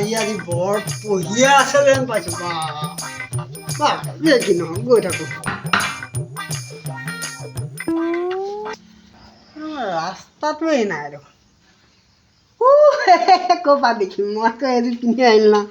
ই আজি বৰ পঢ়িয়ে আছে যেন পাইছোঁ বা কি নহয় গৈ থাকোঁ ৰাস্তাটোৱেই নাই দেখোন ক'ৰপৰা দেখিম মই আকৌ এদিন পিন্ধি আহিলোঁ না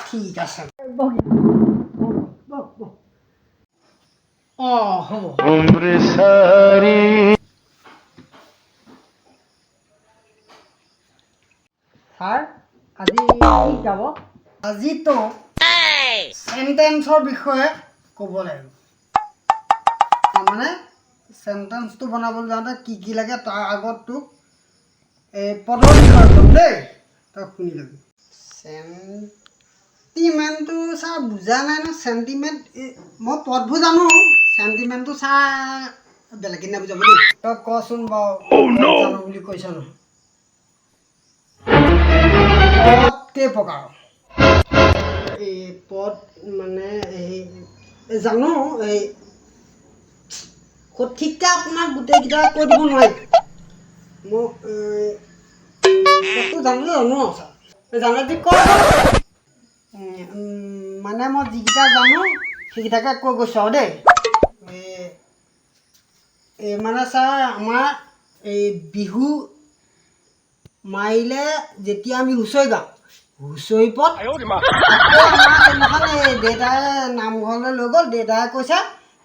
ঠিক আছে হ'ব ছাৰ আজি কি শিকাব আজিতো চেণ্টেন্সৰ বিষয়ে ক'ব লাগিব তাৰমানে চেণ্টেন্সটো বনাবলৈ যাওঁতে কি লাগে তাৰ আগত তোক এই পদৰ বিষয়ে ক'ম দেই তই শুনি ল'বি চেণ্টিমেণ্টটো ছাৰ বুজা নাই ন চেণ্টিমেণ্ট মই পদবোৰ জানো চেণ্টিমেণ্টটো ছাৰ বেলেগ কিনা বুজাব দেই তই কচোন বাৰু জানো বুলি কৈছ ন পদ কেইপ্ৰকাৰ এই পদ মানে এই জানো এই সঠিককৈ আপোনাক গোটেইকেইটা কৈ দিব নোৱাৰিম মোক পদটো জানো ছাৰ জানো যদি কৈ মানে মই যিকেইটা জানো সেইকেইটাকে কৈ গৈছোঁ আৰু দেই এই মানে ছাৰ আমাৰ এই বিহু মাৰিলে যেতিয়া আমি হুঁচৰি গাওঁ হুঁচৰি পদ আকৌ আমাৰ সেইদিনাখন এই দেউতাই নামঘৰলৈ লৈ গ'ল দেউতাই কৈছে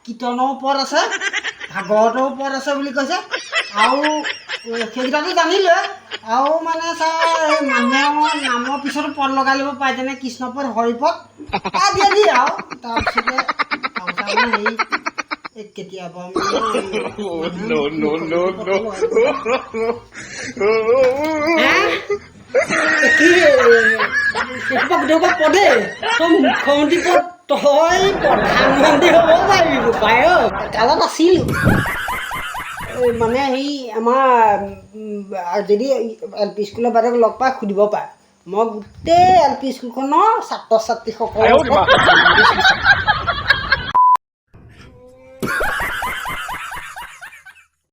কীৰ্তনৰ পদ আছে ভাগৱতৰ পদ আছে বুলি কৈছে আৰু সেইকেইটাতো জানিলোৱে আৰু মানে ছাৰ এই মানুহৰ নামৰ পিছতো পদ লগাই ল'ব পাৰে যেনে কৃষ্ণপদ হৰিপদ আদি আৰু তাৰপিছতে হেৰি কেতিয়াবা পদে তই মুখ্যমন্ত্ৰী পদ তই প্ৰধানমন্ত্ৰী হ'ব পাৰিবি পায় কালত আছিল মানে সেই আমাৰ যদি এল পি স্কুলৰ বাদক লগ পাই সুধিব পাৰে মই গোটেই এল পি স্কুলখনৰ ছাত্ৰ ছাত্ৰীসকলৰ